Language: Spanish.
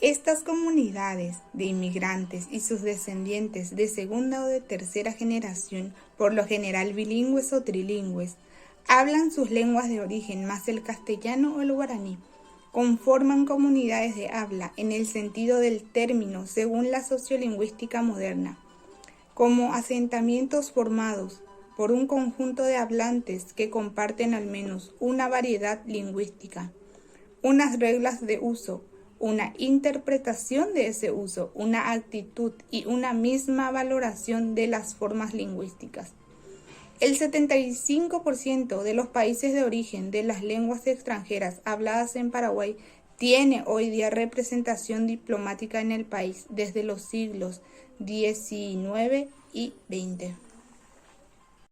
Estas comunidades de inmigrantes y sus descendientes de segunda o de tercera generación, por lo general bilingües o trilingües, hablan sus lenguas de origen más el castellano o el guaraní. Conforman comunidades de habla en el sentido del término según la sociolingüística moderna, como asentamientos formados por un conjunto de hablantes que comparten al menos una variedad lingüística, unas reglas de uso, una interpretación de ese uso, una actitud y una misma valoración de las formas lingüísticas. El 75% de los países de origen de las lenguas extranjeras habladas en Paraguay tiene hoy día representación diplomática en el país desde los siglos XIX y XX.